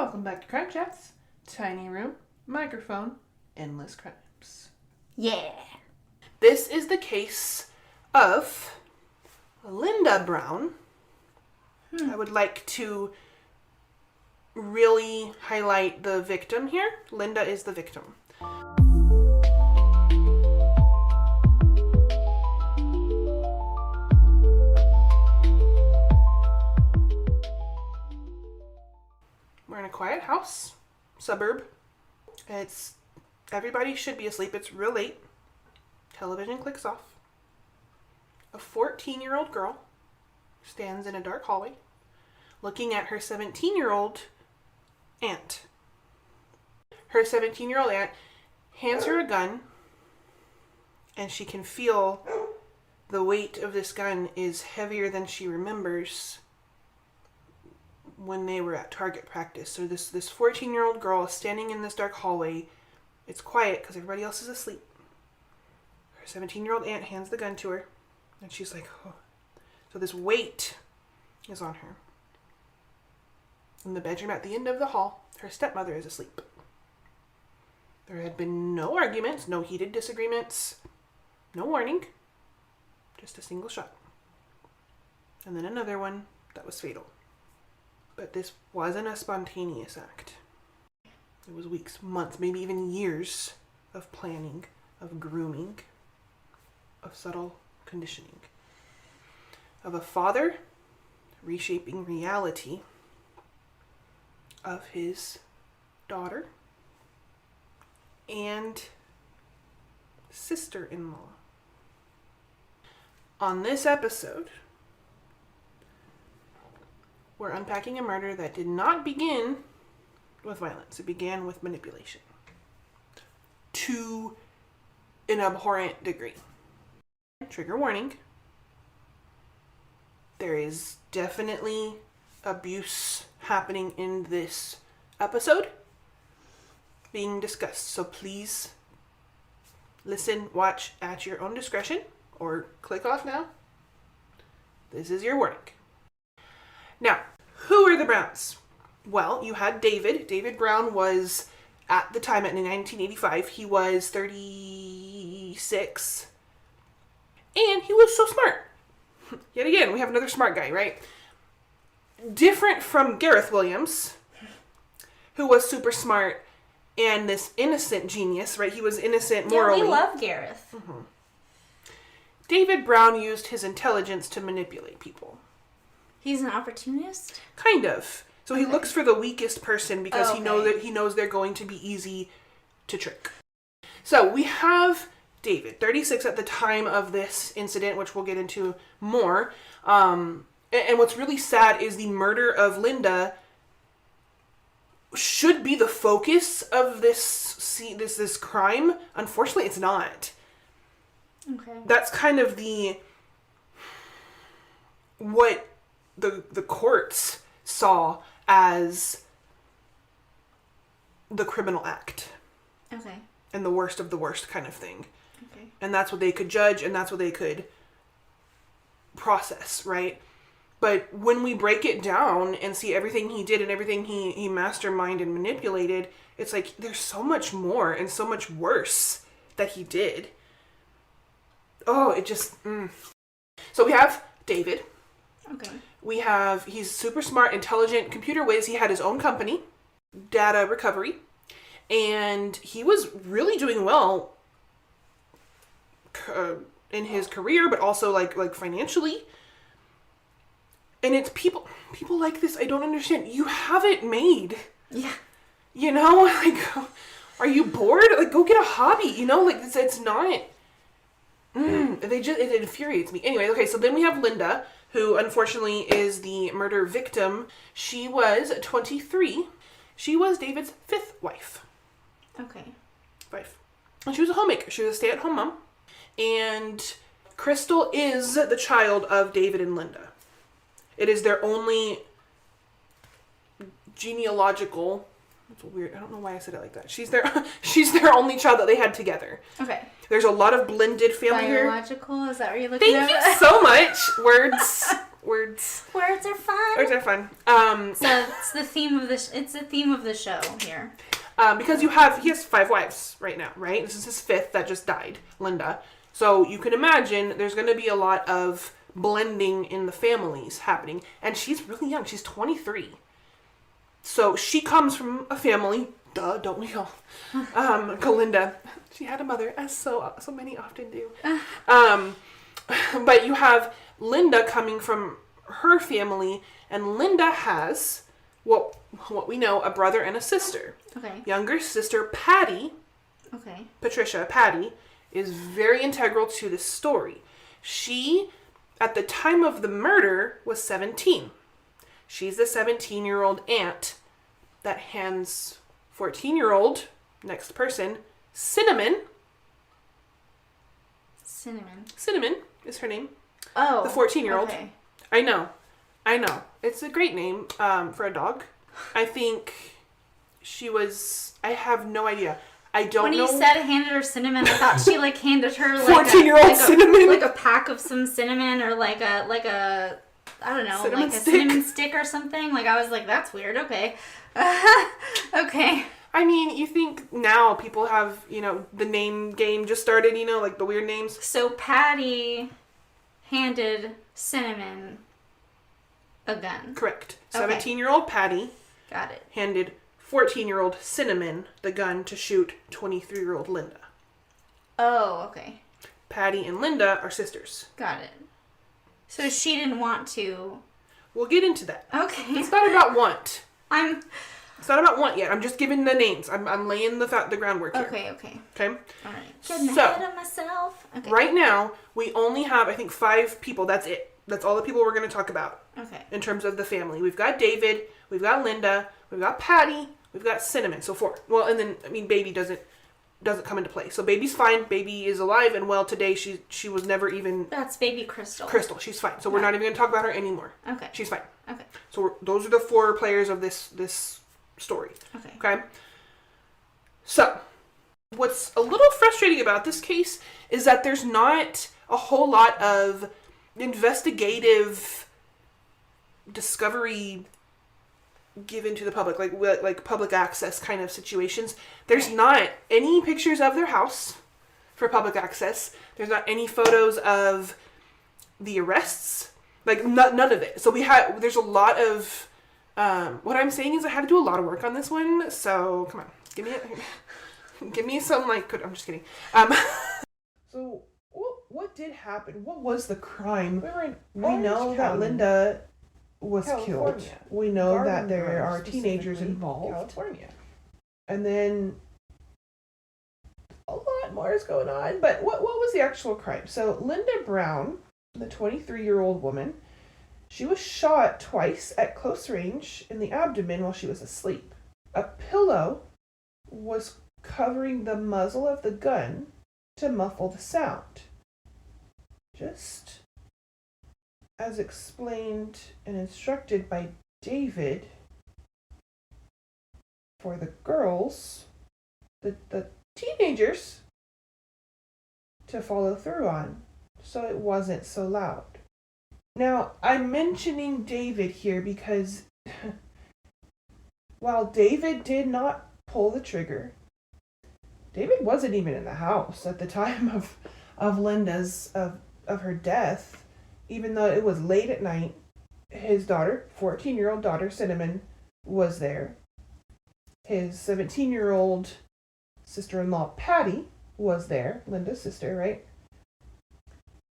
Welcome back to Crime Chats. Tiny room, microphone, endless crimes. Yeah. This is the case of Linda Brown. I would like to really highlight the victim here. Linda is the victim. We're in a quiet house, suburb. Everybody should be asleep. It's real late. Television clicks off. A 14-year-old girl stands in a dark hallway looking at her 17-year-old aunt. Her 17-year-old aunt hands her a gun, and she can feel the weight of this gun is heavier than she remembers when they were at target practice. So this 14-year-old girl is standing in this dark hallway. It's quiet because everybody else is asleep. Her 17-year-old aunt hands the gun to her, and she's like, oh. So this weight is on her. In the bedroom at the end of the hall, her stepmother is asleep. There had been no arguments, no heated disagreements, no warning, just a single shot. And then another one that was fatal. But this wasn't a spontaneous act. It was weeks, months, maybe even years of planning, of grooming, of subtle conditioning. Of a father reshaping reality of his daughter and sister-in-law. On this episode, we're unpacking a murder that did not begin with violence. It began with manipulation to an abhorrent degree. Trigger warning. There is definitely abuse happening in this episode being discussed. So please listen, watch at your own discretion, or click off now. This is your warning. Now, who are the Browns? Well, you had David. David Brown was, at the time, in 1985, he was 36. And he was so smart. Yet again, we have another smart guy, right? Different from Gareth Williams, who was super smart and this innocent genius, right? He was innocent morally. Yeah, we love Gareth. Mm-hmm. David Brown used his intelligence to manipulate people. He's an opportunist? Kind of. So he looks for the weakest person because he knows they're going to be easy to trick. So we have David, 36 at the time of this incident, which we'll get into more. And what's really sad is the murder of Linda should be the focus of this crime. Unfortunately, it's not. Okay. That's kind of what the courts saw as the criminal act. Okay. And the worst of the worst kind of thing. Okay. And that's what they could judge, and that's what they could process, right? But when we break it down and see everything he did and everything he masterminded and manipulated, it's like there's so much more and so much worse that he did. Oh, it just... So we have David. Okay. He's super smart, intelligent, computer whiz. He had his own company, data recovery, and he was really doing well in his career, but also like financially. And it's people like this I don't understand. You have it made. Yeah. You know, like, are you bored? Like, go get a hobby. You know, like it's not. It infuriates me. Anyway, okay, so then we have Linda, who unfortunately is the murder victim. She was 23. She was David's fifth wife. Okay. And she was a homemaker. She was a stay-at-home mom. And Crystal is the child of David and Linda. It is their only genealogical... That's weird. I don't know why I said it like that. She's their only child that they had together. Okay. There's a lot of blended family here. Biological? Is that what you're looking at? Thank you so much. Words. Words. Words are fun. Words are fun. So it's the theme of it's the theme of the show here. Because he has 5 wives right now, right? This is his 5th that just died, Linda. So you can imagine there's going to be a lot of blending in the families happening. And she's really young. She's 23. So she comes from a family, duh, don't we all? Galinda, she had a mother, as so many often do. But you have Linda coming from her family, and Linda has what we know, a brother and a sister. Okay. Younger sister Patty, Okay. Patricia, Patty, is very integral to this story. She, at the time of the murder, was 17. She's the 17-year-old aunt that hands 14-year-old, next person, Cinnamon. Cinnamon is her name. Oh. The 14-year-old. Okay. I know. It's a great name for a dog. I think she was... I have no idea. I don't know. When you said handed her cinnamon, I thought she like handed her like 14-year-old cinnamon, like a pack of some cinnamon, or like a I don't know, cinnamon like stick. a cinnamon stick or something. Like I was like, that's weird. Okay, okay. I mean, you think now people have, the name game just started, like the weird names. So Patty handed Cinnamon a gun. Correct. Okay. 17-year-old Patty Got it. handed 14-year-old Cinnamon the gun to shoot 23-year-old Linda. Oh, okay. Patty and Linda are sisters. Got it. So she didn't want to. We'll get into that. Okay. It's not about want. I'm It's not about want yet. I'm just giving the names. I'm laying the groundwork here. okay. Okay? All right. Getting So, ahead of myself. Okay. right now, we only have, I think, 5 people. That's it. That's all the people we're going to talk about Okay. in terms of the family. We've got David, we've got Linda, we've got Patty, we've got Cinnamon. So 4. Well, and then, Baby doesn't come into play. So Baby's fine. Baby is alive and well today. She was never even... That's baby Crystal. Crystal, she's fine. So we're not even going to talk about her anymore. Okay. She's fine. Okay. So those are the 4 players of this story. Okay. Okay? So, what's a little frustrating about this case is that there's not a whole lot of investigative discovery given to the public, like public access kind of situations. There's not any pictures of their house for public access. There's not any photos of the arrests. Like, none of it. So there's a lot of, what I'm saying is I had to do a lot of work on this one, so come on, give me some, I'm just kidding. So, what did happen? What was the crime? We know that Linda was killed. We know that there are teenagers involved. California. And then a lot more is going on. But what was the actual crime? So Linda Brown, the 23-year-old woman, she was shot twice at close range in the abdomen while she was asleep. A pillow was covering the muzzle of the gun to muffle the sound. Just as explained and instructed by David, for the girls, the teenagers, to follow through on, so it wasn't so loud. Now, I'm mentioning David here because while David did not pull the trigger, David wasn't even in the house at the time of Linda's, of her death. Even though it was late at night, his daughter, 14-year-old daughter, Cinnamon, was there. His 17-year-old sister-in-law, Patty, was there. Linda's sister, right?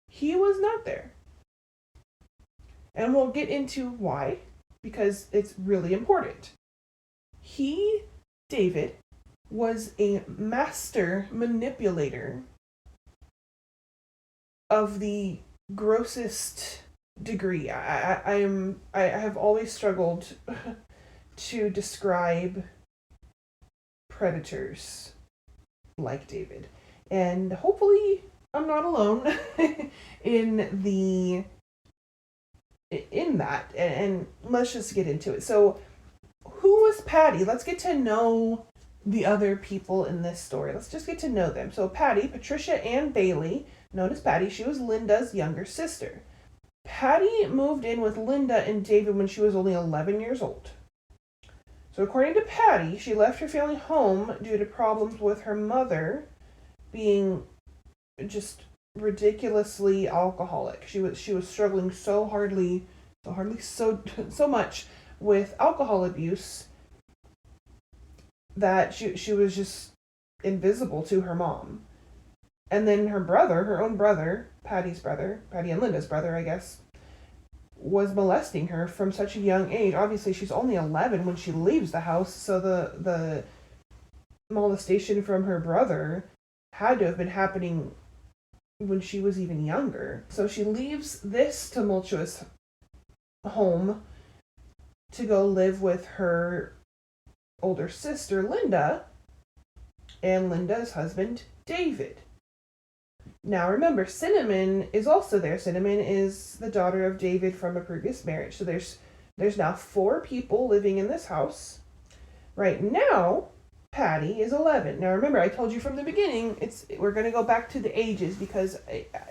He was not there. And we'll get into why, because it's really important. David, was a master manipulator of the grossest degree. I have always struggled to describe predators like David, and hopefully I'm not alone in that. And let's just get into it. So, who was Patty? Let's get to know the other people in this story. Let's just get to know them. So Patty, Patricia Ann Bailey, known as Patty, she was Linda's younger sister. Patty moved in with Linda and David when she was only 11 years old. So according to Patty, she left her family home due to problems with her mother being just ridiculously alcoholic. She was struggling so much with alcohol abuse that she was just invisible to her mom. And then her brother, her own brother, Patty and Linda's brother, I guess, was molesting her from such a young age. Obviously, she's only 11 when she leaves the house, so the molestation from her brother had to have been happening when she was even younger. So she leaves this tumultuous home to go live with her older sister, Linda, and Linda's husband, David. Now remember, Cinnamon is also there. Cinnamon is the daughter of David from a previous marriage. So there's now 4 people living in this house. Right now, Patty is 11. Now remember, I told you from the beginning, we're going to go back to the ages because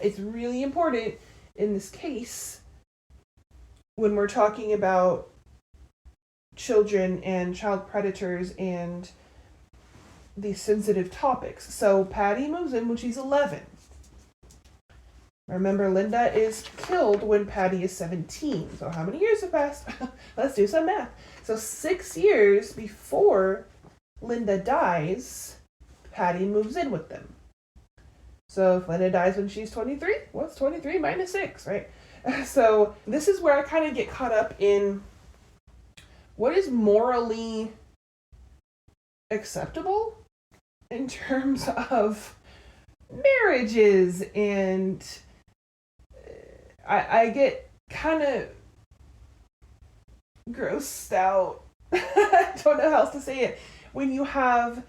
it's really important in this case when we're talking about children and child predators and these sensitive topics. So Patty moves in when she's 11. Remember, Linda is killed when Patty is 17. So how many years have passed? Let's do some math. So 6 years before Linda dies, Patty moves in with them. So if Linda dies when she's 23, what's 23 minus 6, right? So this is where I kind of get caught up in what is morally acceptable in terms of marriages, and I get kind of grossed out. I don't know how else to say it. When you have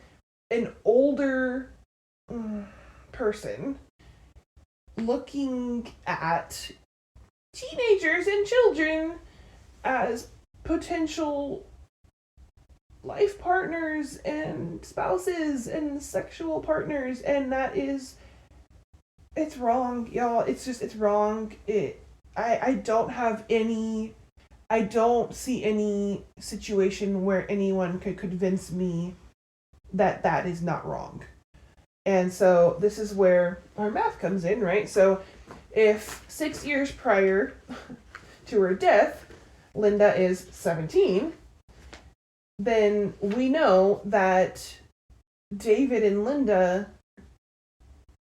an older person looking at teenagers and children as potential life partners and spouses and sexual partners, and it's wrong, y'all. It's wrong. I don't see any situation where anyone could convince me that that is not wrong. And so this is where our math comes in, right? So if 6 years prior to her death, Linda is 17, then we know that David and Linda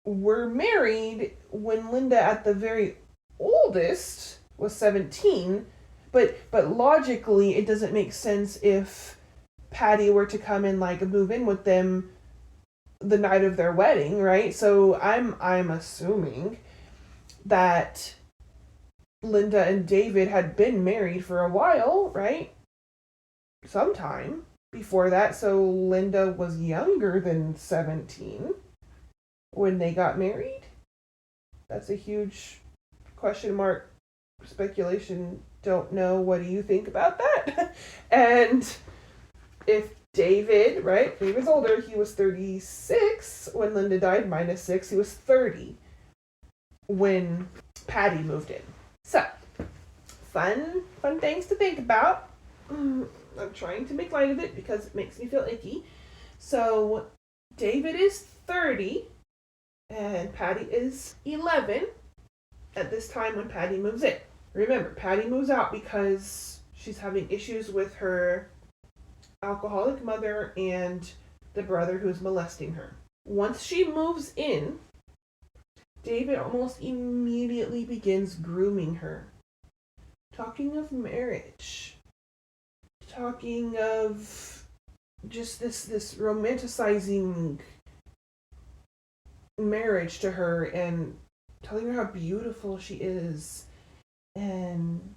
were married when Linda at the very oldest was 17, but logically it doesn't make sense if Patty were to come and like move in with them the night of their wedding, right? So I'm assuming that Linda and David had been married for a while, right? Sometime before that. So Linda was younger than 17 when they got married. That's a huge question mark, speculation. Don't know. What do you think about that? And if David, right? David's older. He was 36 when Linda died, minus 6. He was 30 when Patty moved in. So, fun things to think about. I'm trying to make light of it because it makes me feel icky. So, David is 30 and Patty is 11 at this time when Patty moves in. Remember, Patty moves out because she's having issues with her alcoholic mother and the brother who's molesting her. Once she moves in, David almost immediately begins grooming her. Talking of marriage. Talking of just this romanticizing marriage to her and telling her how beautiful she is. And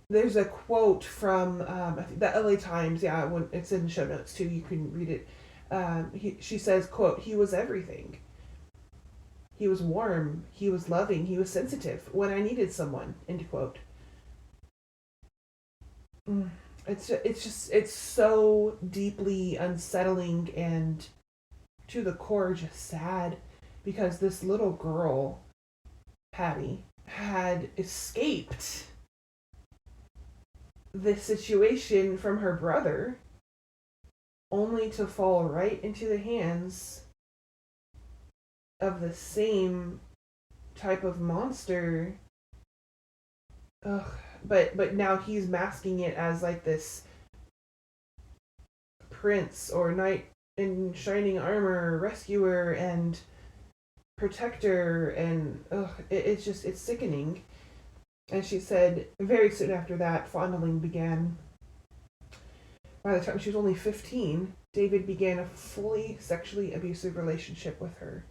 there's a quote from I think the LA Times. Yeah, when it's in the show notes too, you can read it. She says, quote, "He was everything. He was warm. He was loving. He was sensitive when I needed someone." End quote. It's so deeply unsettling and to the core just sad, because this little girl Patty, had escaped this situation from her brother, only to fall right into the hands of the same type of monster. Ugh. But now he's masking it as like this prince or knight in shining armor, rescuer and protector, and it's sickening. And she said very soon after that, fondling began. By the time she was only 15, David began a fully sexually abusive relationship with her.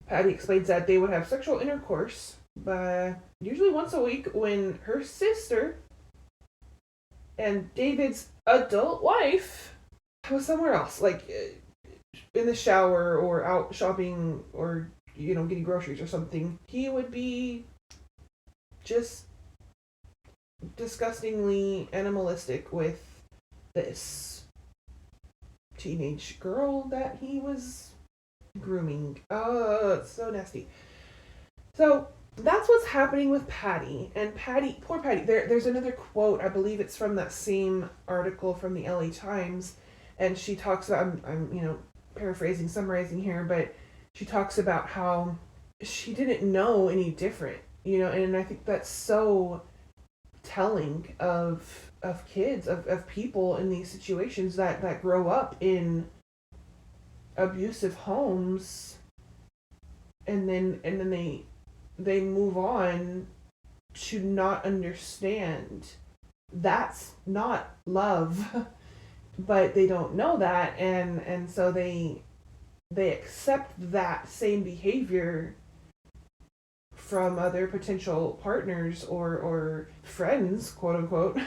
Patty explains that they would have sexual intercourse, but usually once a week, when her sister and David's adult wife was somewhere else, like in the shower or out shopping or, getting groceries or something. He would be just disgustingly animalistic with this teenage girl that he was grooming. Oh, it's so nasty. So that's what's happening with Patty. And Patty, poor Patty. There's another quote. I believe it's from that same article from the LA Times, and she talks about. I'm paraphrasing, summarizing here, but she talks about how she didn't know any different. And I think that's so telling of kids, of people in these situations that grow up in abusive homes, and then they move on to not understand that's not love. But they don't know that, and so they accept that same behavior from other potential partners or friends, quote unquote,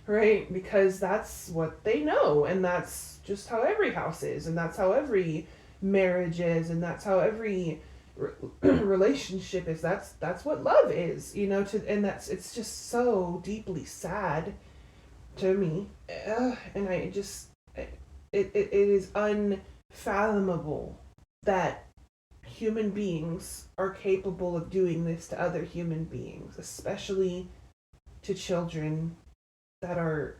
right? Because that's what they know, and that's just how every house is, and that's how every marriage is, and that's how every relationship is. That's what love is, and it's just so deeply sad to me. And I just, it is unfathomable that human beings are capable of doing this to other human beings, especially to children that are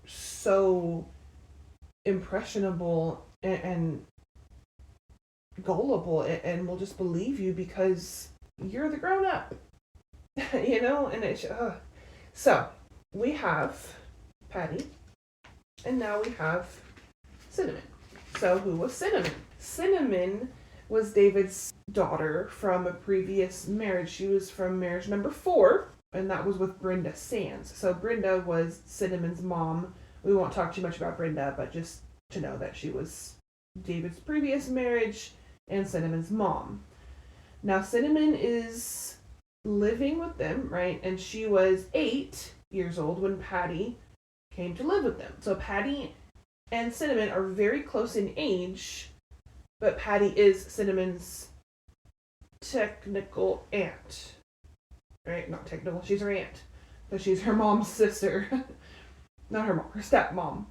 so impressionable and gullible, and will just believe you because you're the grown up. And it's so we have Patty, and now we have Cinnamon. So who was Cinnamon? Cinnamon was David's daughter from a previous marriage. She was from marriage number 4, and that was with Brenda Sands. So Brenda was Cinnamon's mom. We won't talk too much about Brenda, but just to know that she was David's previous marriage and Cinnamon's mom. Now Cinnamon is living with them, right? And she was 8 years old when Patty came to live with them. So Patty and Cinnamon are very close in age, but Patty is Cinnamon's technical aunt. Right? Not technical, she's her aunt. But she's her mom's sister. Not her mom, her stepmom.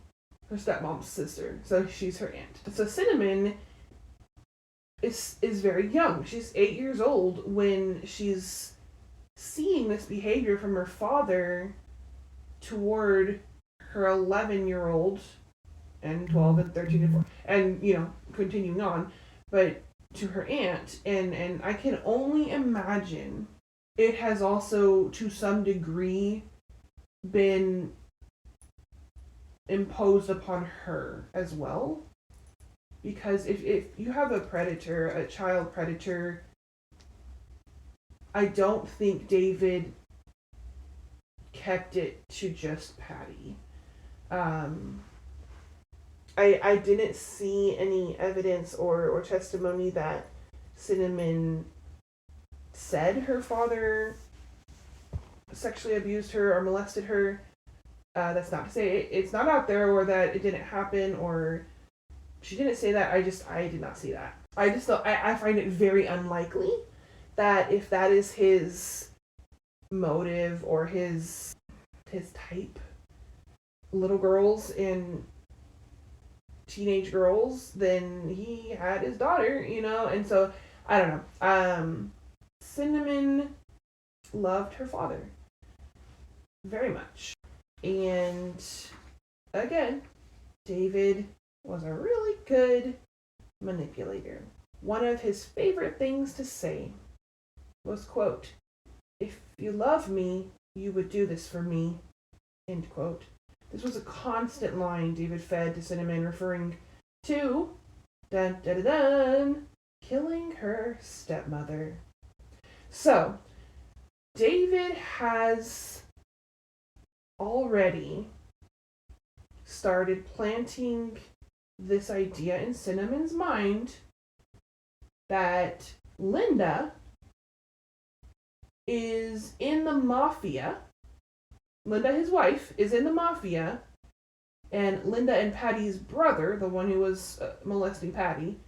Her stepmom's sister. So she's her aunt. So Cinnamon is very young. She's 8 years old when she's seeing this behavior from her father toward her 11-year-old and 12 and 13 and 14, and continuing on, but to her aunt, and I can only imagine it has also to some degree been imposed upon her as well, because if you have a child predator, I don't think David kept it to just Patty. I didn't see any evidence or testimony that Cinnamon said her father sexually abused her or molested her. That's not to say it's not out there, or that it didn't happen, or she didn't say that. I did not see that. I find it very unlikely that if that is his motive or his type, little girls and teenage girls, then he had his daughter, and so I don't know. Cinnamon loved her father very much. And again, David was a really good manipulator. One of his favorite things to say was, quote, "If you love me, you would do this for me," end quote. This was a constant line David fed to Cinnamon, referring to, dun dun dun dun, killing her stepmother. So, David has already started planting this idea in Cinnamon's mind that Linda is in the mafia. Linda, his wife, is in the mafia, and Linda and Patty's brother, the one who was molesting Patty,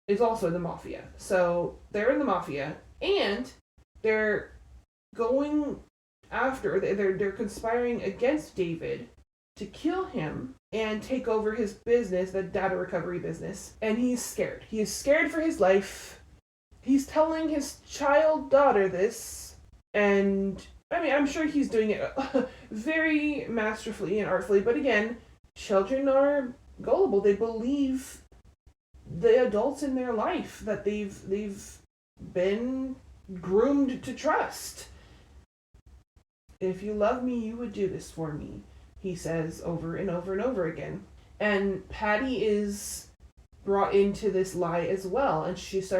is also in the mafia. So they're in the mafia, and they're going after, they're conspiring against David to kill him and take over his business, the data recovery business. And he's scared. He is scared for his life. He's telling his child daughter this, and I mean, I'm sure he's doing it very masterfully and artfully, but again, children are gullible. They believe the adults in their life that they've been groomed to trust. "If you love me, you would do this for me," he says over and over and over again. And Patty is brought into this lie as well, and she's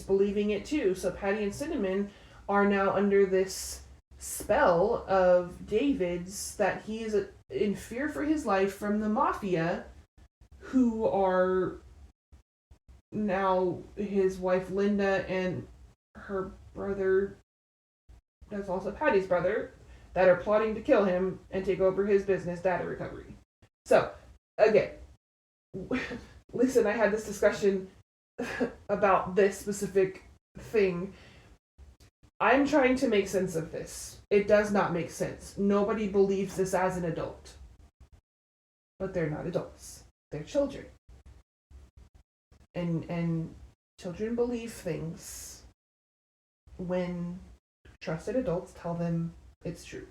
believing it too. So Patty and Cinnamon are now under this spell of David's, that he is in fear for his life from the mafia, who are now his wife Linda and her brother, that's also Patty's brother, that are plotting to kill him and take over his business, data recovery. So, again, Lisa and I had this discussion about this specific thing. I'm trying to make sense of this. It does not make sense. Nobody believes this as an adult. But they're not adults. They're children. And children believe things when trusted adults tell them it's true.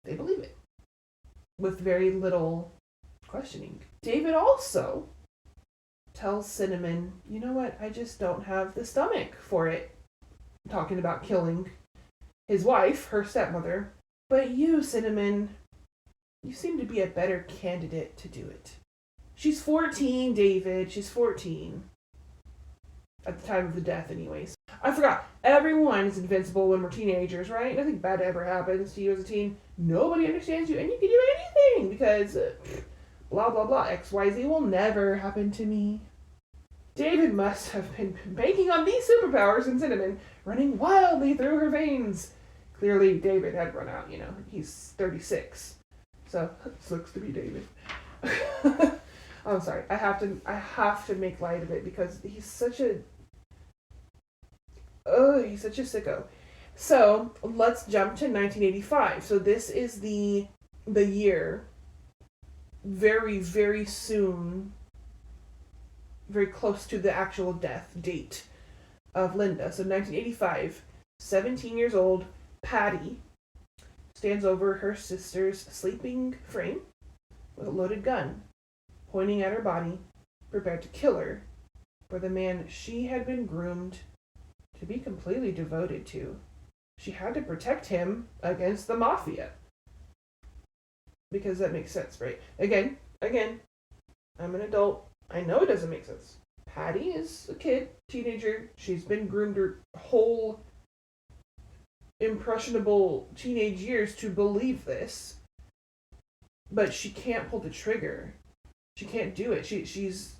They believe it with very little questioning. David also tells Cinnamon, "You know what? I just don't have the stomach for it." Talking about killing his wife, her stepmother. "But you, Cinnamon, you seem to be a better candidate to do it." She's 14, David. She's 14. At the time of the death, anyways. I forgot. Everyone is invincible when we're teenagers, right? Nothing bad ever happens to you as a teen. Nobody understands you, and you can do anything because blah, blah, blah. XYZ will never happen to me. David must have been banking on these superpowers in Cinnamon, running wildly through her veins. Clearly, David had run out, He's 36. So, this looks to be David. I'm sorry. I have to make light of it because he's such a sicko. So, let's jump to 1985. So, this is the year very, very soon, very close to the actual death date of Linda. So 1985, 17 years old, Patty stands over her sister's sleeping frame with a loaded gun, pointing at her body, prepared to kill her for the man she had been groomed to be completely devoted to. She had to protect him against the mafia. Because that makes sense, right? Again, I'm an adult. I know it doesn't make sense. Patty is a kid, teenager. She's been groomed her whole impressionable teenage years to believe this. But she can't pull the trigger. She can't do it. She's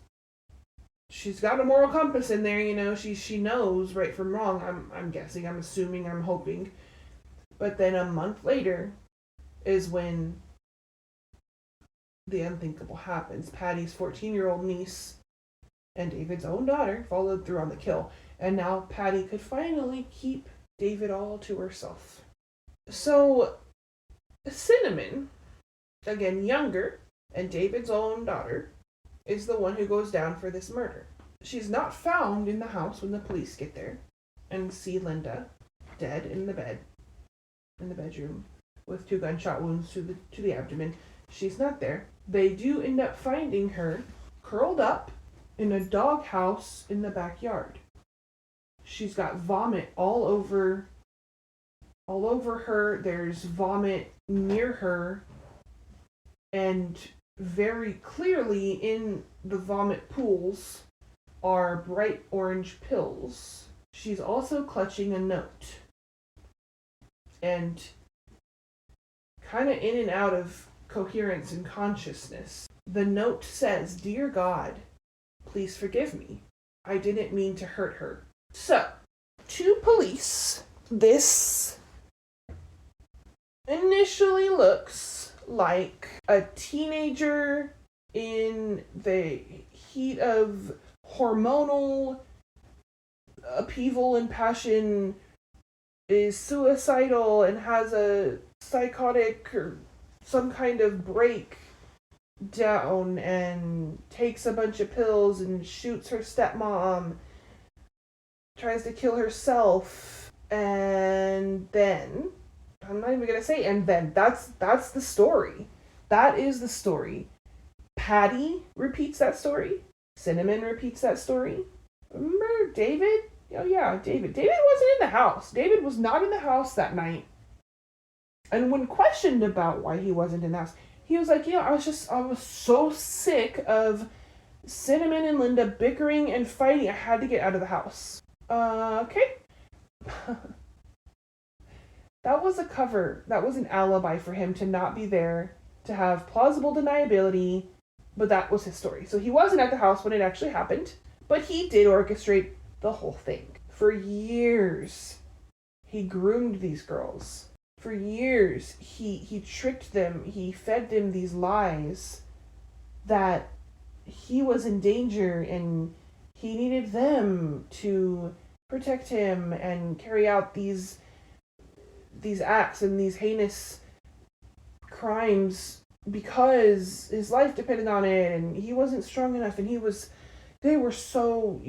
got a moral compass in there, She knows right from wrong. I'm guessing. I'm assuming. I'm hoping. But then a month later is when the unthinkable happens. Patty's 14-year-old niece and David's own daughter followed through on the kill. And now Patty could finally keep David all to herself. So, Cinnamon, again younger, and David's own daughter, is the one who goes down for this murder. She's not found in the house when the police get there and see Linda dead in the bed. in the bedroom with 2 gunshot wounds to the abdomen. She's not there. They do end up finding her curled up in a doghouse in the backyard. She's got vomit all over her. There's vomit near her, and very clearly in the vomit pools are bright orange pills. She's also clutching a note, and kind of in and out of coherence and consciousness. The note says, "Dear God, please forgive me. I didn't mean to hurt her." So, to police, this initially looks like a teenager in the heat of hormonal upheaval and passion is suicidal and has a psychotic or some kind of breakdown and takes a bunch of pills and shoots her stepmom, tries to kill herself, and then I'm not even gonna say and then. That's the story. That is the story. Patty repeats that story. Cinnamon repeats that story. Remember David? Oh yeah, David. David wasn't in the house. David was not in the house that night. And when questioned about why he wasn't in the house, he was like, I was so sick of Cinnamon and Linda bickering and fighting. I had to get out of the house. Okay. That was a cover. That was an alibi for him to not be there, to have plausible deniability, but that was his story. So he wasn't at the house when it actually happened, but he did orchestrate the whole thing. For years, he groomed these girls. For years, he tricked them. He fed them these lies that he was in danger and he needed them to protect him and carry out these acts and these heinous crimes because his life depended on it, and he wasn't strong enough, and they were so,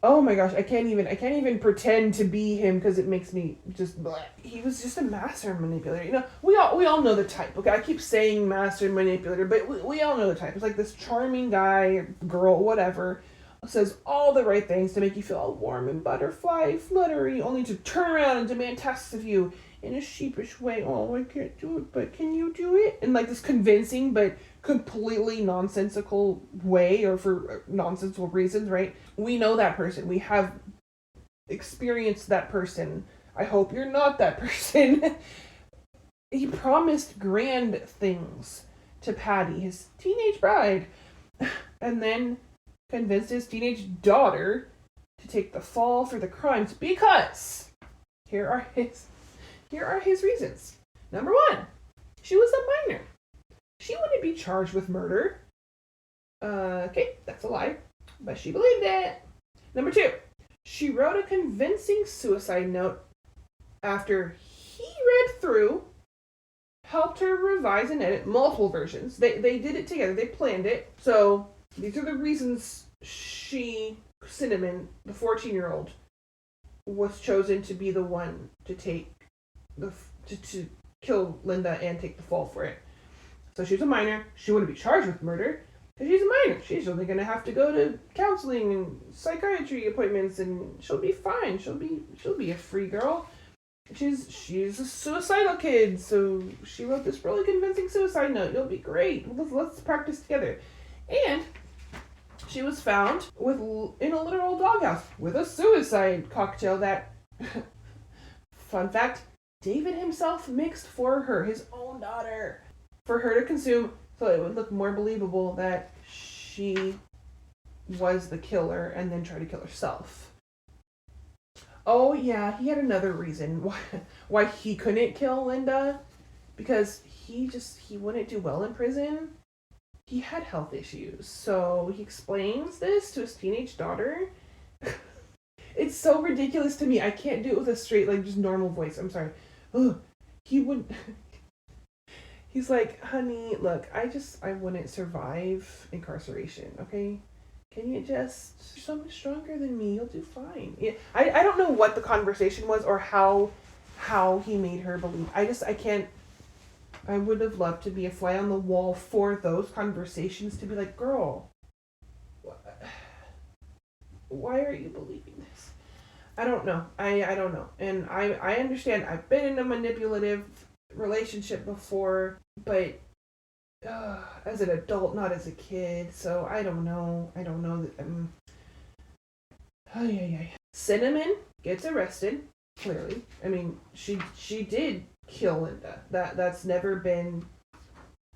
oh my gosh, I can't even pretend to be him because it makes me just bleh. He was just a master manipulator. We all know the type. Okay, I keep saying master manipulator, but we all know the type. It's like this charming guy, girl, whatever, says all the right things to make you feel all warm and butterfly, fluttery, only to turn around and demand tasks of you in a sheepish way. Oh, I can't do it, but can you do it? In like this convincing but completely nonsensical way, or for nonsensical reasons, right? We know that person. We have experienced that person. I hope you're not that person. He promised grand things to Patty, his teenage bride, and then convinced his teenage daughter to take the fall for the crimes because here are his reasons. Number 1, she was a minor. She wouldn't be charged with murder. Okay, that's a lie, but she believed it. Number 2, she wrote a convincing suicide note after he read through, helped her revise and edit multiple versions. They did it together. They planned it. So these are the reasons Cinnamon, the 14-year-old, was chosen to be the one to take to kill Linda and take the fall for it. So she's a minor. She wouldn't be charged with murder because she's a minor. She's only going to have to go to counseling and psychiatry appointments, and she'll be fine. She'll be a free girl. She's a suicidal kid, so she wrote this really convincing suicide note. You'll be great. Let's practice together. And she was found in a literal doghouse with a suicide cocktail that, fun fact, David himself mixed for her, his own daughter, for her to consume, so it would look more believable that she was the killer and then try to kill herself. Oh yeah, he had another reason why he couldn't kill Linda, because he wouldn't do well in prison. He had health issues, so he explains this to his teenage daughter. It's so ridiculous to me. I can't do it with a straight, like, just normal voice. I'm sorry. Ugh. He's like, honey, look, I wouldn't survive incarceration, okay? Can you you're so much stronger than me. You'll do fine. Yeah, I don't know what the conversation was or how how he made her believe. I can't. I would have loved to be a fly on the wall for those conversations to be like, girl, why are you believing this? I don't know. I don't know. And I understand. I've been in a manipulative relationship before, but as an adult, not as a kid. So I don't know. I don't know that. Cinnamon gets arrested. Clearly, I mean, she did kill Linda. That's never been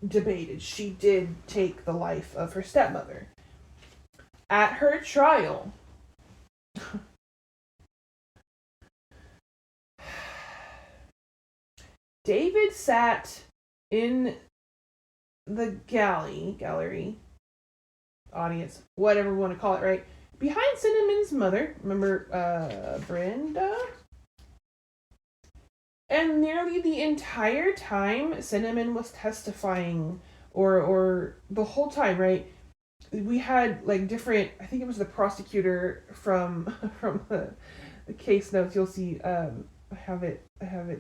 debated. She did take the life of her stepmother. At her trial, David sat in the gallery, audience, whatever we want to call it, right? Behind Cinnamon's mother, remember Brenda? And nearly the entire time Cinnamon was testifying, or the whole time, right? We had like different, I think it was the prosecutor from the case notes. You'll see, I have it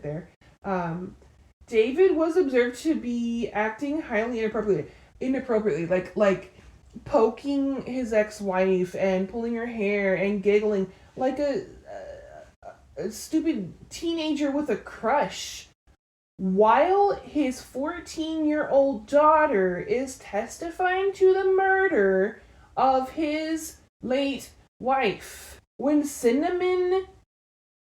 there. David was observed to be acting highly inappropriately, like poking his ex-wife and pulling her hair and giggling like a stupid teenager with a crush, while his 14-year-old daughter is testifying to the murder of his late wife. When Cinnamon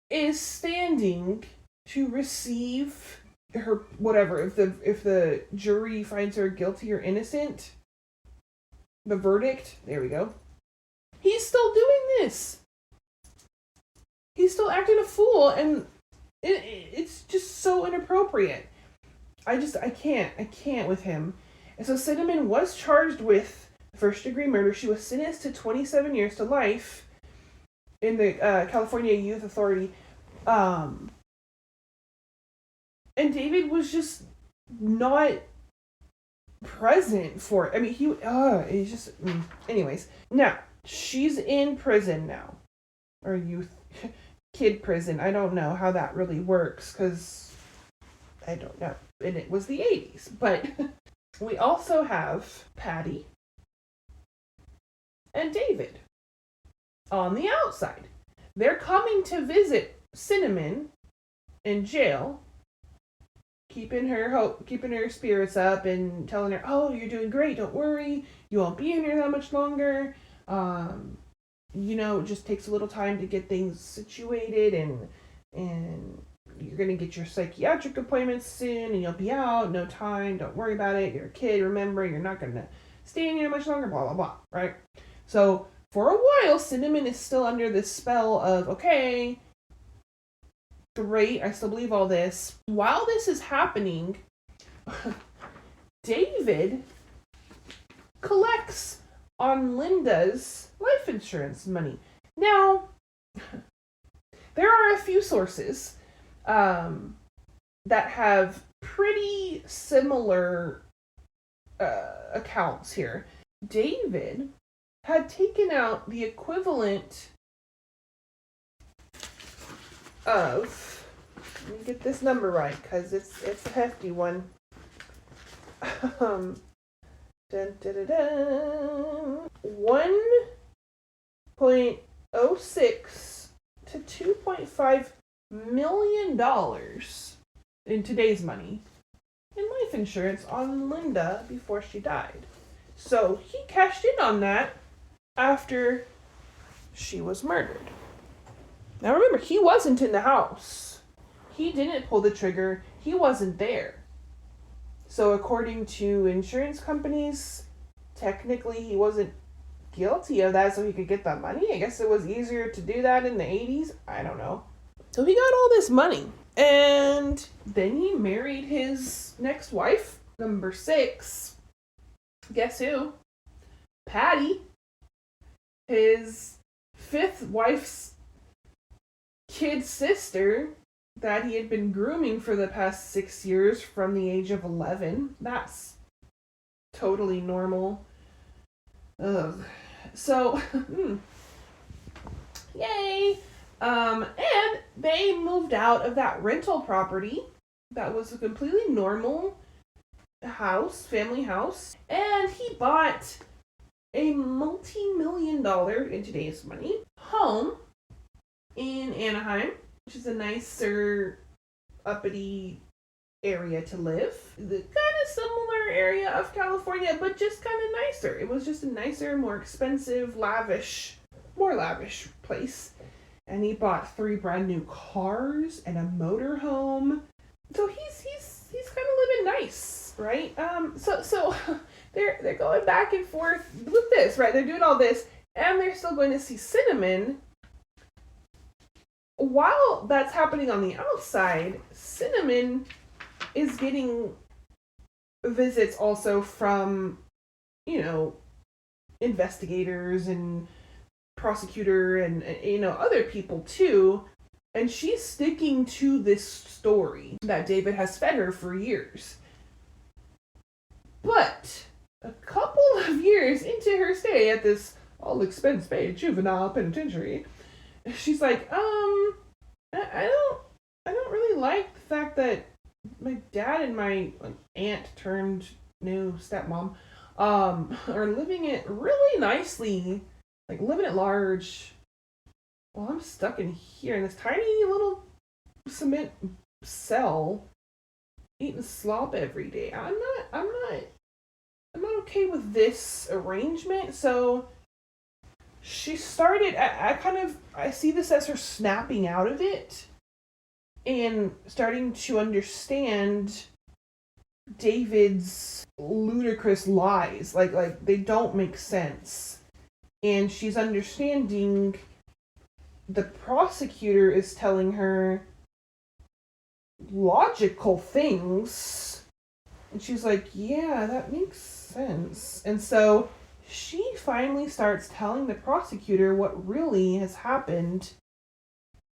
is standing to receive her whatever, if the jury finds her guilty or innocent, the verdict, there we go, he's still doing this. He's still acting a fool, and it's just so inappropriate. I can't with him. And so Cinnamon was charged with first-degree murder. She was sentenced to 27 years to life in the California Youth Authority. And David was just not present for it. I mean, he's just... Anyways. Now, she's in prison now. Or youth... kid prison. I don't know how that really works, because I don't know. And it was the 80s. But we also have Patty and David on the outside. They're coming to visit Cinnamon in jail, keeping her spirits up and telling her, oh, you're doing great, don't worry, you won't be in here that much longer. It just takes a little time to get things situated, and you're going to get your psychiatric appointments soon, and you'll be out, no time, don't worry about it, you're a kid, remember, you're not going to stay in here much longer, blah, blah, blah, right? So, for a while, Cinnamon is still under this spell of, okay, great, I still believe all this. While this is happening, David collects on Linda's life insurance money. Now, there are a few sources that have pretty similar accounts here. David had taken out the equivalent of, let me get this number right, because it's a hefty one. Dun, dun, dun, dun. 1.06 to $2.5 million in today's money in life insurance on Linda before she died. So he cashed in on that after she was murdered. Now remember, he wasn't in the house. He didn't pull the trigger. He wasn't there. So according to insurance companies, technically he wasn't guilty of that, so he could get the money. I guess it was easier to do that in the 80s. I don't know. So he got all this money. And then he married his next wife, number 6. Guess who? Patty. His 5th wife's kid sister that he had been grooming for the past 6 years from the age of 11. That's totally normal. Ugh. So, yay! And they moved out of that rental property that was a completely normal house, family house, and he bought a multi-million-dollar, in today's money, home in Anaheim, which is a nicer, uppity area to live. The kind of similar area of California, but just kind of nicer. It was just a nicer, more expensive, more lavish place. And he bought 3 brand new cars and a motorhome. So he's kind of living nice, right? So they're going back and forth with this, right? They're doing all this, and they're still going to see Cinnamon. While that's happening on the outside, Cinnamon is getting visits also from, investigators and prosecutor and other people too. And she's sticking to this story that David has fed her for years. But a couple of years into her stay at this all expense paid juvenile penitentiary, she's like, I don't really like the fact that my dad and my aunt turned new stepmom are living it really nicely, like living at large, while I'm stuck in here in this tiny little cement cell eating slop every day. I'm not okay with this arrangement. So she started, I see this as her snapping out of it and starting to understand David's ludicrous lies. Like they don't make sense. And she's understanding the prosecutor is telling her logical things. And she's like, yeah, that makes sense. And so she finally starts telling the prosecutor what really has happened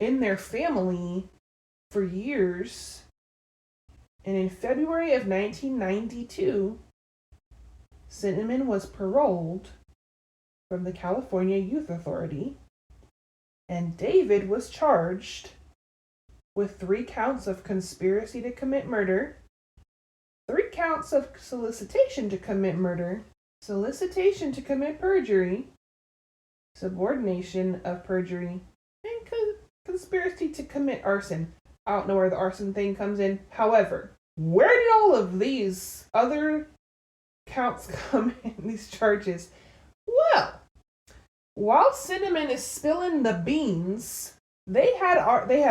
in their family for years. And in February of 1992, Cinnamon was paroled from the California Youth Authority, and David was charged with 3 counts of conspiracy to commit murder, 3 counts of solicitation to commit murder, solicitation to commit perjury, subordination of perjury, and conspiracy to commit arson. I don't know where the arson thing comes in. However, where did all of these other counts come in, these charges? Well, while Cinnamon is spilling the beans, they had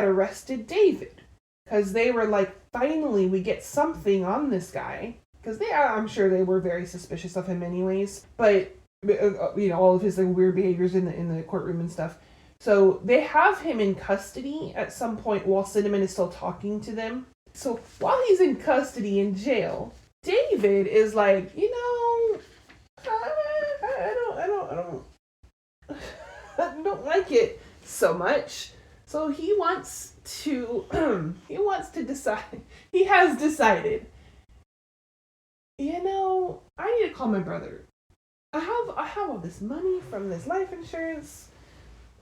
arrested David because they were like, finally, we get something on this guy. Because I'm sure they were very suspicious of him anyways. But all of his like weird behaviors in the courtroom and stuff. So they have him in custody at some point while Cinnamon is still talking to them. So while he's in custody in jail, David is like, I don't like it so much. So he wants to decide. He has decided, I need to call my brother. I have all this money from this life insurance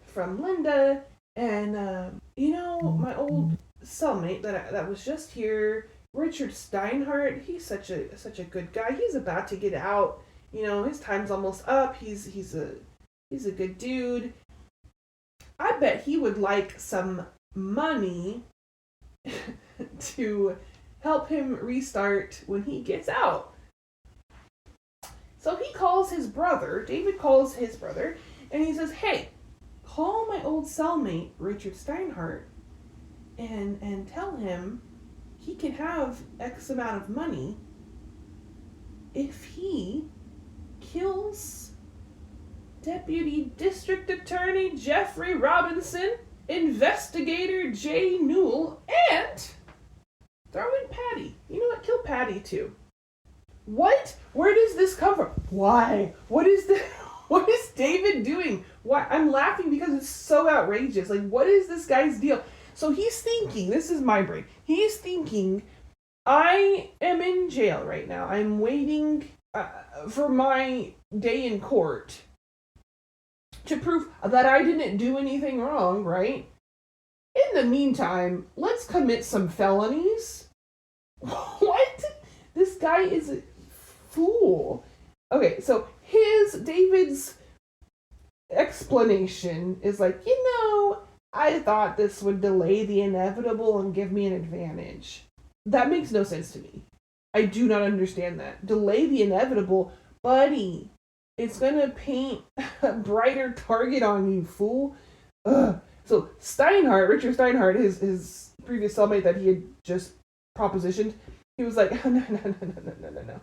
from Linda, and my old cellmate that was just here, Richard Steinhardt. He's such a good guy. He's about to get out. His time's almost up. He's a good dude. I bet he would like some money to help him restart when he gets out. So he calls his brother. David calls his brother, and he says, "Hey, call my old cellmate, Richard Steinhardt, and tell him he can have X amount of money if he kills Deputy District Attorney Jeffrey Robinson, Investigator Jay Newell, and throw in Patty. You know what? Kill Patty too." What? Where does this come from? Why? What is David doing? Why? I'm laughing because it's so outrageous. Like, what is this guy's deal? So he's thinking, this is my brain. He's thinking, I am in jail right now. I'm waiting for my day in court to prove that I didn't do anything wrong, right? In the meantime, let's commit some felonies. What? This guy is a fool. Okay, so David's explanation is like, I thought this would delay the inevitable and give me an advantage. That makes no sense to me. I do not understand that. Delay the inevitable? Buddy, it's gonna paint a brighter target on you, fool. Ugh. So Richard Steinhardt, his previous cellmate that he had just propositioned, he was like, no.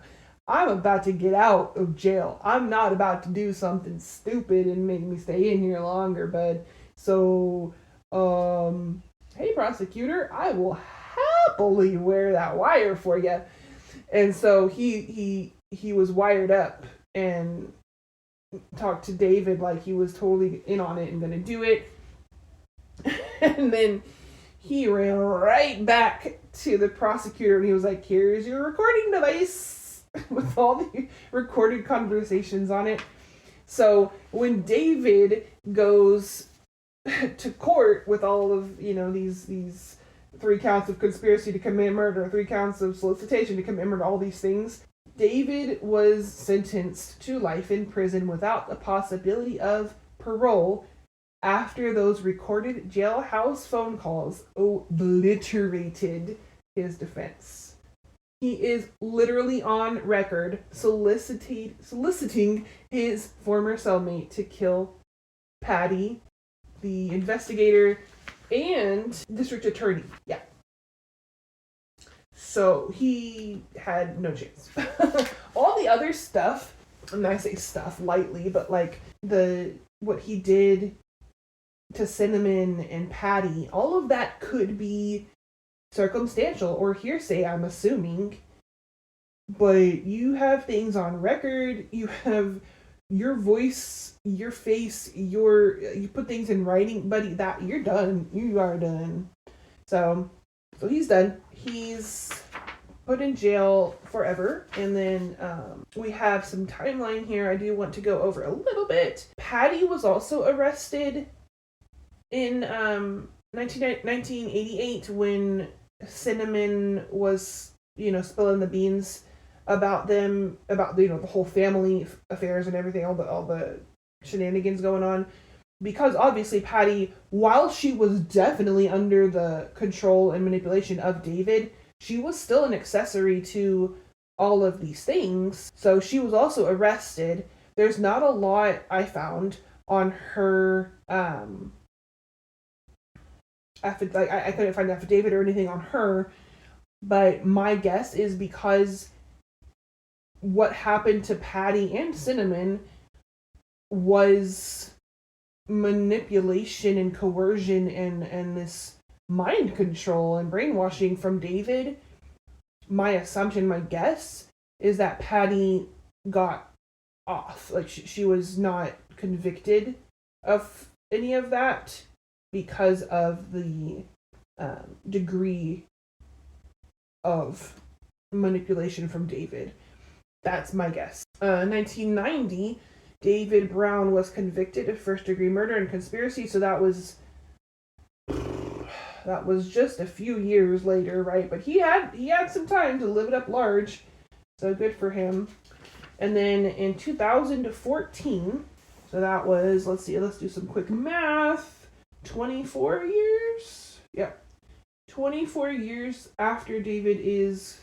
I'm about to get out of jail. I'm not about to do something stupid and make me stay in here longer, bud. So, hey, prosecutor, I will happily wear that wire for you. And so he was wired up and talked to David like he was totally in on it and gonna do it. And then he ran right back to the prosecutor and he was like, here's your recording device with all the recorded conversations on it. So when David goes to court with all of, these 3 counts of conspiracy to commit murder, 3 counts of solicitation to commit murder, all these things, David was sentenced to life in prison without the possibility of parole after those recorded jailhouse phone calls obliterated his defense. He is literally on record soliciting his former cellmate to kill Patty, the investigator, and district attorney. Yeah. So he had no chance. All the other stuff, and I say stuff lightly, but like what he did to Cinnamon and Patty, all of that could be circumstantial or hearsay, I'm assuming. But you have things on record, you have your voice, your face, you put things in writing, buddy, that you're done. You are done. So he's done. He's put in jail forever. And then we have some timeline here I do want to go over a little bit. Patty was also arrested in 1988 when Cinnamon was, spilling the beans about the whole family affairs and everything, all the shenanigans going on. Because obviously Patty, while she was definitely under the control and manipulation of David, she was still an accessory to all of these things. So she was also arrested. There's not a lot I found on her I couldn't find an affidavit or anything on her, but my guess is because what happened to Patty and Cinnamon was manipulation and coercion and this mind control and brainwashing from David. My assumption, my guess, is that Patty got off. Like she was not convicted of any of that because of the degree of manipulation from David. That's my guess. 1990, David Brown was convicted of first-degree murder and conspiracy, so that was just a few years later, right? But he had some time to live it up large, so good for him. And then in 2014, so that was, let's do some quick math. 24 years? Yeah. 24 years after David is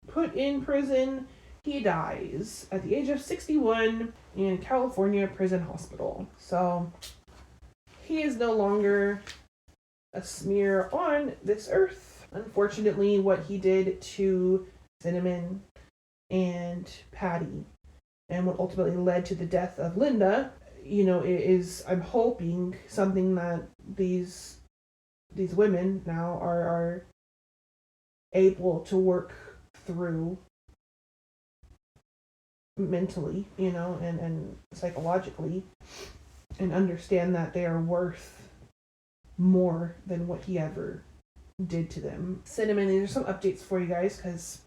put in prison, he dies at the age of 61 in California prison hospital. So he is no longer a smear on this earth. Unfortunately, what he did to Cinnamon and Patty, and what ultimately led to the death of Linda, is, I'm hoping, something that these women now are able to work through mentally, and psychologically, and understand that they are worth more than what he ever did to them. Cinnamon, these are some updates for you guys, because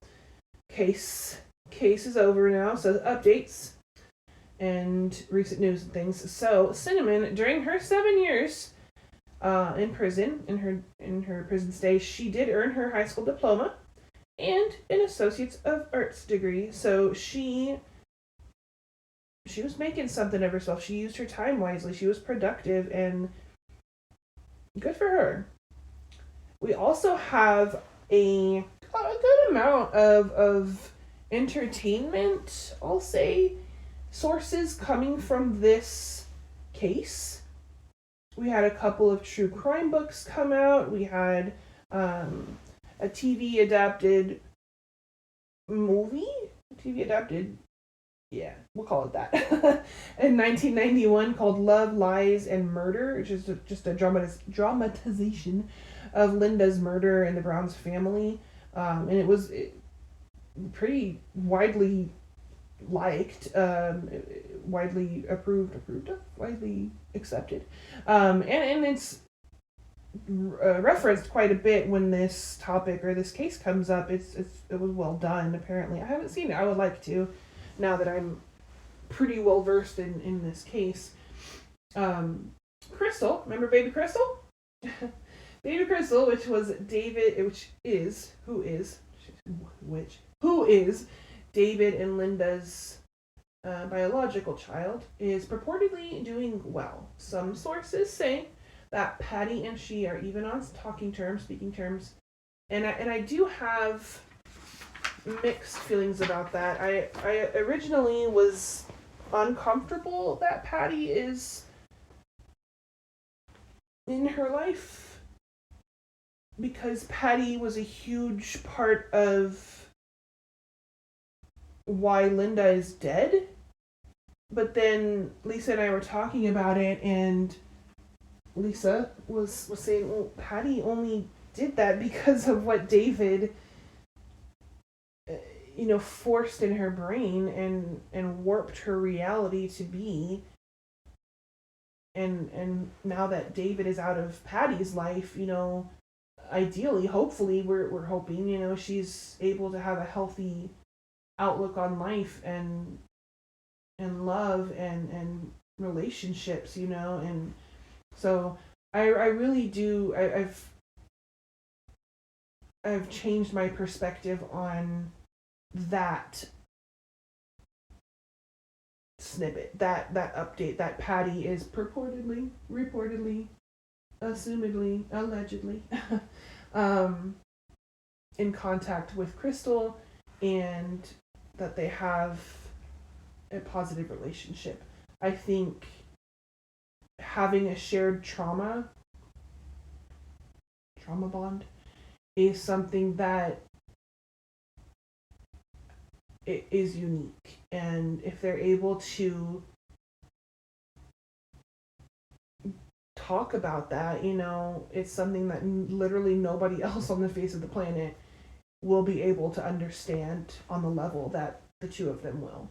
case is over now, so updates and recent news and things. So Cinnamon, during her 7 years in prison, in her prison stay. She did earn her high school diploma and an Associates of Arts degree. So she was making something of herself. She used her time wisely. She was productive, and good for her. We also have a good amount of entertainment, I'll say, sources coming from this case. We had a couple of true crime books come out. We had a TV adapted movie. TV adapted, yeah, we'll call it that. In 1991 called Love, Lies, and Murder, which is just a dramatization of Linda's murder and the Browns family. And it was pretty widely liked, widely approved of, widely accepted, and it's referenced quite a bit when this topic or this case comes up. It was well done. Apparently, I haven't seen it. I would like to, now that I'm pretty well versed in this case. Crystal, remember Baby Crystal? Baby Crystal, which was who is David and Linda's biological child, is purportedly doing well. Some sources say that Patty and she are even on speaking terms, and I do have mixed feelings about that. I originally was uncomfortable that Patty is in her life, because Patty was a huge part of why Linda is dead. But then Lisa and I were talking about it, and Lisa was saying, well, Patty only did that because of what David forced in her brain and warped her reality to be. And now that David is out of Patty's life, ideally, hopefully, we're hoping, she's able to have a healthy outlook on life and love and relationships, and so I really do. I've changed my perspective on that snippet, that update, that Patty is reportedly, assumedly, allegedly, in contact with Crystal, and that they have a positive relationship. I think having a shared trauma bond is something that it is unique, and if they're able to talk about that, it's something that literally nobody else on the face of the planet will be able to understand on the level that the two of them will.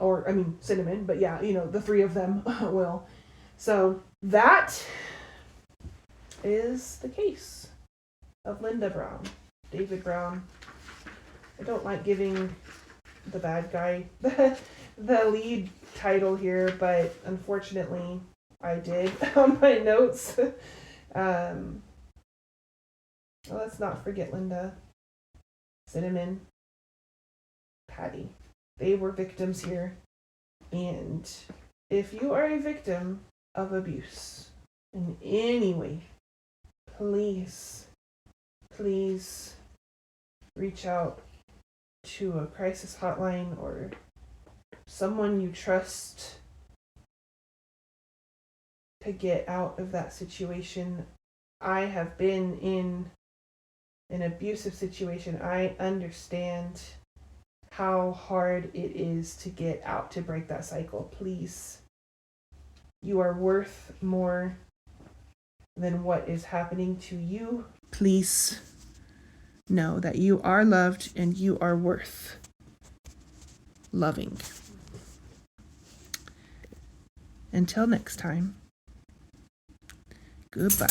Or, I mean, Cinnamon, but yeah, the three of them will. So that is the case of Linda Brown. David Brown. I don't like giving the bad guy the lead title here, but unfortunately I did on my notes. Let's not forget Linda, Cinnamon, Patty. They were victims here. And if you are a victim of abuse in any way, please reach out to a crisis hotline or someone you trust to get out of that situation. I have been in an abusive situation. I understand how hard it is to get out, to break that cycle. Please, you are worth more than what is happening to you. Please know that you are loved and you are worth loving. Until next time, goodbye.